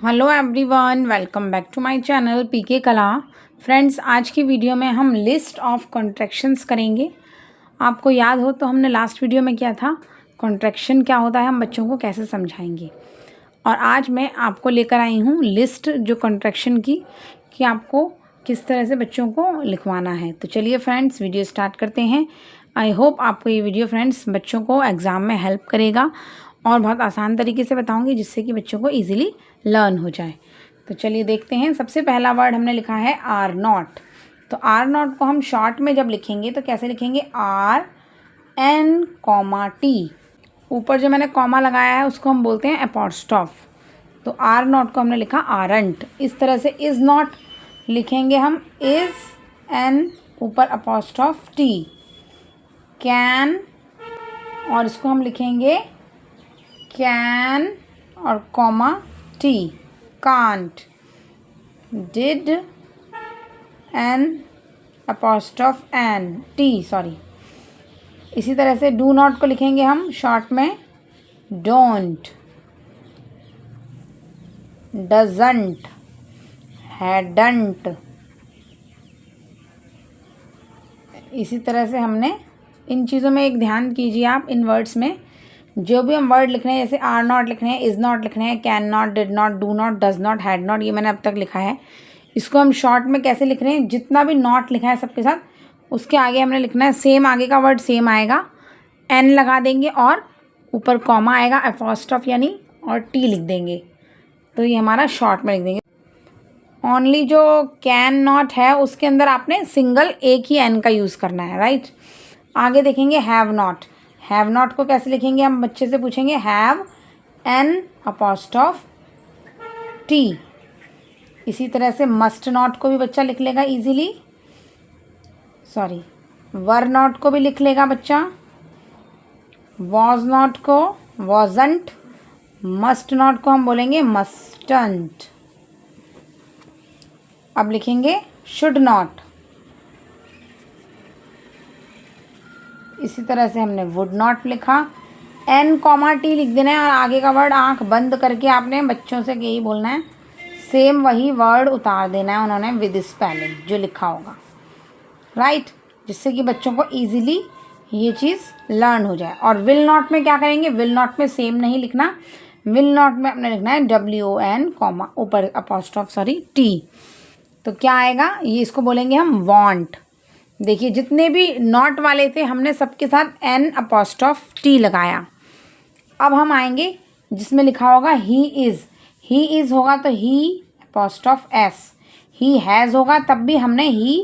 Hello everyone, welcome back to my channel PK Kala. Friends, आज की video में हम लिस्ट ऑफ कॉन्ट्रैक्शंस करेंगे। आपको याद हो तो हमने लास्ट वीडियो में किया था कॉन्ट्रैक्शन क्या होता है, हम बच्चों को कैसे समझाएंगे। और आज मैं आपको लेकर आई हूँ लिस्ट जो कॉन्ट्रैक्शन की, कि आपको किस तरह से बच्चों को लिखवाना है। तो चलिए फ्रेंड्स, वीडियो स्टार्ट करते हैं। आई होप आपको ये वीडियो फ्रेंड्स बच्चों को एग्ज़ाम में हेल्प करेगा और बहुत आसान तरीके से बताऊंगी, जिससे कि बच्चों को इजीली लर्न हो जाए। तो चलिए देखते हैं। सबसे पहला वर्ड हमने लिखा है आर नॉट। तो आर नॉट को हम शॉर्ट में जब लिखेंगे तो कैसे लिखेंगे, आर एन कॉमा टी। ऊपर जो मैंने कॉमा लगाया है उसको हम बोलते हैं अपॉस्ट्रॉफ। तो आर नॉट को हमने लिखा आरंट। इस तरह से इज़ नॉट लिखेंगे हम, इज़ एन ऊपर अपॉस्ट्रॉफ टी। कैन, और इसको हम लिखेंगे कैन और comma T. Can't, did n apostrophe n t, sorry. इसी तरह से डू नॉट को लिखेंगे हम शॉर्ट में डोंट, डजंट, हैडंट। इसी तरह से हमने इन चीज़ों में एक ध्यान कीजिए आप, इन वर्ड्स में जो भी हम वर्ड लिख रहे हैं, जैसे आर नॉट लिख रहे हैं, इज़ नॉट लिख रहे हैं, can not, did not, do not, does not, had not, ये मैंने अब तक लिखा है। इसको हम शॉर्ट में कैसे लिख रहे हैं, जितना भी नॉट लिखा है सबके साथ उसके आगे हमने लिखना है सेम, आगे का वर्ड सेम आएगा, एन लगा देंगे और ऊपर कॉमा आएगा अपॉस्ट्रॉफ यानी, और टी लिख देंगे। तो ये हमारा शॉर्ट में लिख देंगे। ओनली जो कैन नॉट है उसके अंदर आपने सिंगल एक ही एन का यूज़ करना है, राइट। आगे देखेंगे हैव नॉट। हैव नॉट को कैसे लिखेंगे, हम बच्चे से पूछेंगे, हैव एन अपॉस्ट्रॉफ टी। इसी तरह से मस्ट नॉट को भी बच्चा लिख लेगा इजीली, सॉरी, वर नॉट को भी लिख लेगा बच्चा, वॉज नॉट को वॉजंट, मस्ट नॉट को हम बोलेंगे मस्टंट। अब लिखेंगे शुड नॉट। इसी तरह से हमने वुड नॉट लिखा, एन कॉमा टी लिख देना है और आगे का वर्ड आंख बंद करके आपने बच्चों से यही बोलना है, सेम वही वर्ड उतार देना है उन्होंने विद स्पेलिंग जो लिखा होगा, राइट, जिससे कि बच्चों को इजीली ये चीज़ लर्न हो जाए। और विल नॉट में क्या करेंगे, विल नॉट में सेम नहीं लिखना, विल नॉट में अपने लिखना है WON कॉमा ऊपर अपॉस्ट्रॉफ सॉरी टी। तो क्या आएगा, ये इसको बोलेंगे हम वांट। देखिए जितने भी नॉट वाले थे हमने सबके साथ एन अपॉस्ट्रॉफ टी लगाया। अब हम आएंगे जिसमें लिखा होगा ही इज़। ही इज़ होगा तो ही अपॉस्ट्रॉफ एस। ही हैज़ होगा तब भी हमने ही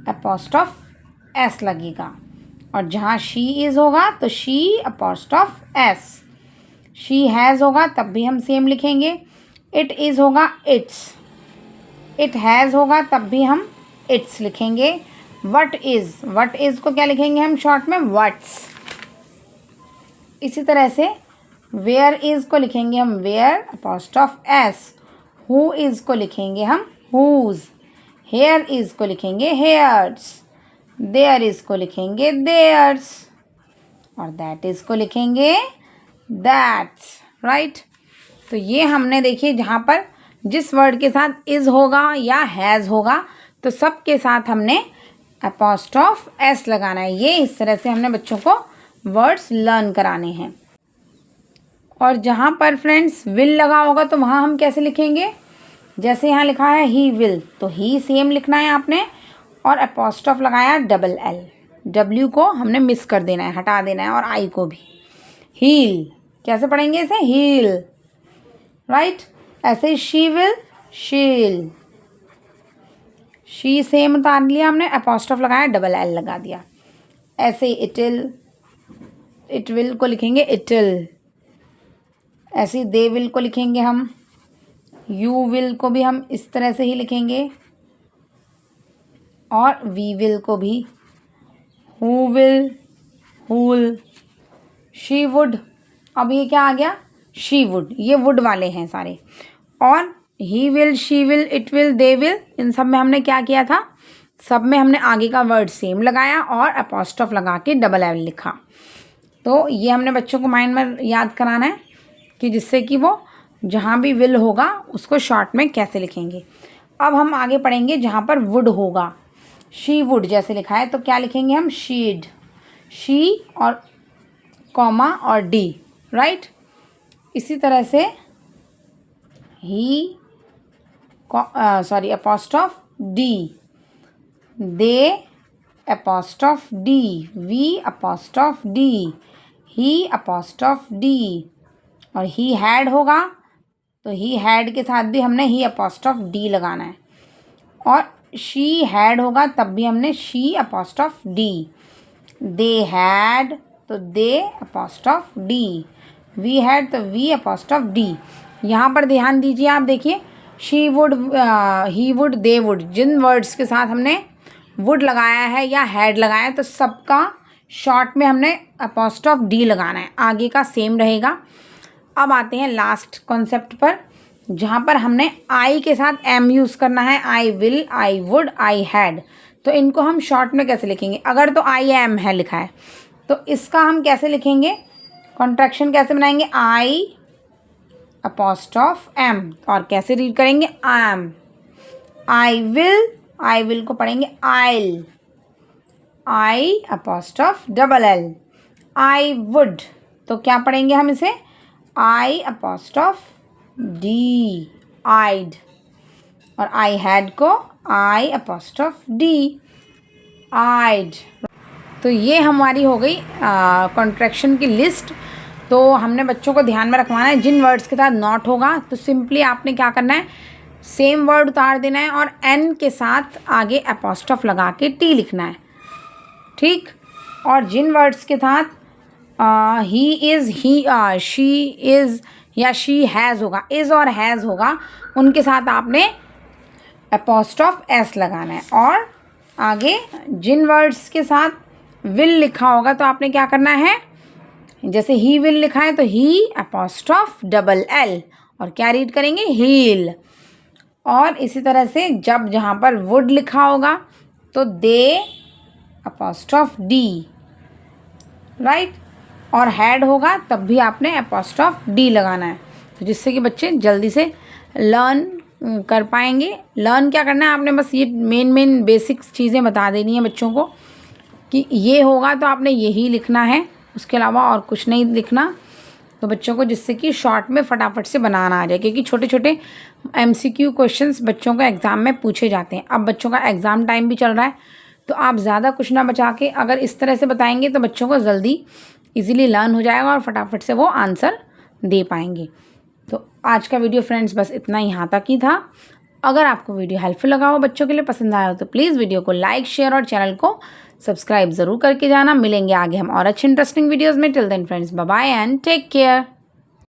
अपॉस्ट्रॉफ एस लगेगा। और जहाँ शी इज़ होगा तो शी अपॉस्ट्रॉफ एस। शी हैज़ होगा तब भी हम सेम लिखेंगे। इट इज़ होगा इट्स। इट हैज़ होगा तब भी हम इट्स लिखेंगे। वट इज़, वट इज़ को क्या लिखेंगे हम शॉर्ट में वट्स। इसी तरह से वेयर इज़ को लिखेंगे हम वेयर अपॉस्ट्रॉफ एस। हु इज़ को लिखेंगे हम हुज। हेयर इज़ को लिखेंगे हेयर्स। देयर इज़ को लिखेंगे देयर्स। और दैट इज़ को लिखेंगे दैट्स, राइट। तो ये हमने देखिए जहाँ पर जिस वर्ड के साथ इज़ होगा या हैज़ होगा तो सब के साथ हमने अपॉस्ट्रॉफ एस लगाना है। ये इस तरह से हमने बच्चों को वर्ड्स लर्न कराने हैं। और जहाँ पर फ्रेंड्स विल लगा होगा तो वहाँ हम कैसे लिखेंगे, जैसे यहाँ लिखा है ही विल तो ही सेम लिखना है आपने, और अपॉस्ट्रॉफ लगाया LL। W को हमने मिस कर देना है, हटा देना है, और I को भी। हील कैसे पढ़ेंगे इसे, हील, राइट। ऐसे शी विल शील। शी सेम उतार लिया हमने, अपॉस्ट्रॉफ लगाया LL लगा दिया। ऐसे इटिल, इट विल को लिखेंगे इटिल। ऐसे दे विल को लिखेंगे हम, यू विल को भी हम इस तरह से ही लिखेंगे, और वी विल को भी, who will, who'll, she would. अब ये क्या आ गया, शी वुड, ये वुड वाले हैं सारे। और he will, she will, it will, they will, इन सब में हमने क्या किया था, सब में हमने आगे का वर्ड सेम लगाया और अपॉस्ट्रॉफ लगा के LL लिखा। तो ये हमने बच्चों को माइंड में याद कराना है कि जिससे कि वो जहाँ भी विल होगा उसको शॉर्ट में कैसे लिखेंगे। अब हम आगे पढ़ेंगे जहाँ पर वुड होगा। शी वुड जैसे लिखा है तो क्या लिखेंगे हम, शीड, शी और कॉमा और डी, राइट। इसी तरह से he apostrophe D, they apostrophe D, we apostrophe D, he apostrophe D. और ही हैड होगा तो ही हैड के साथ भी हमने ही अपॉस्ट्रोफ डी लगाना है। और शी हैड होगा तब भी हमने she apostrophe D. They had तो they apostrophe D, we had तो वी अपॉस्ट्रोफ डी। यहाँ पर ध्यान दीजिए, आप देखिए she would, he would, they would, जिन वर्ड्स के साथ हमने वुड लगाया है या हैड लगाया है तो सबका शॉर्ट में हमने अपॉस्ट्रोफ डी लगाना है, आगे का सेम रहेगा। अब आते हैं लास्ट कॉन्सेप्ट पर, जहाँ पर हमने आई के साथ एम यूज़ करना है। I will, I would, I had, तो इनको हम शॉर्ट में कैसे लिखेंगे। अगर तो आई एम है लिखा है तो इसका हम कैसे लिखेंगे, कॉन्ट्रैक्शन कैसे बनाएंगे, आई अपॉस्ट्रोफ एम, और कैसे रीड करेंगे, एम। आई विल को पढ़ेंगे आइल, आई अपॉस्ट्रोफ डबल एल। आई वुड तो क्या पढ़ेंगे हम इसे, आई अपॉस्ट्रोफ डी, आइड। और आई हैड को आई अपॉस्ट्रोफ डी, आइड। तो ये हमारी हो गई कॉन्ट्रैक्शन की लिस्ट। तो हमने बच्चों को ध्यान में रखवाना है, जिन वर्ड्स के साथ नॉट होगा तो सिंपली आपने क्या करना है, सेम वर्ड उतार देना है और एन के साथ आगे अपॉस्ट्रोफ लगा के टी लिखना है, ठीक। और जिन वर्ड्स के साथ he is, he she is या शी हैज़ होगा, इज़ और हैज़ होगा, उनके साथ आपने अपॉस्ट्रोफ एस लगाना है। और आगे जिन वर्ड्स के साथ विल लिखा होगा तो आपने क्या करना है, जैसे ही विल लिखा है तो ही अपॉस्ट्रोफ डबल एल, और क्या रीड करेंगे, हील। और इसी तरह से जब जहाँ पर वुड लिखा होगा तो दे अपॉस्ट्रोफ डी, राइट। और हैड होगा तब भी आपने अपॉस्ट्रोफ डी लगाना है, तो जिससे कि बच्चे जल्दी से लर्न कर पाएंगे। लर्न क्या करना है आपने, बस ये मेन बेसिक चीज़ें बता देनी है बच्चों को कि ये होगा तो आपने यही लिखना है, उसके अलावा और कुछ नहीं लिखना। तो बच्चों को जिससे कि शॉर्ट में फटाफट से बनाना आ जाए, क्योंकि छोटे छोटे MCQ क्वेश्चंस बच्चों को एग्ज़ाम में पूछे जाते हैं। अब बच्चों का एग्ज़ाम टाइम भी चल रहा है तो आप ज़्यादा कुछ ना बचा के अगर इस तरह से बताएंगे तो बच्चों को जल्दी इजीली लर्न हो जाएगा और फटाफट से वो आंसर दे पाएंगे। तो आज का वीडियो फ्रेंड्स बस इतना ही यहाँ तक ही था। अगर आपको वीडियो हेल्पफुल लगा हो, बच्चों के लिए पसंद आया हो तो प्लीज़ वीडियो को लाइक, शेयर और चैनल को सब्सक्राइब ज़रूर करके जाना। मिलेंगे आगे हम और अच्छे इंटरेस्टिंग वीडियोज़ में। Till then friends, bye bye and take care.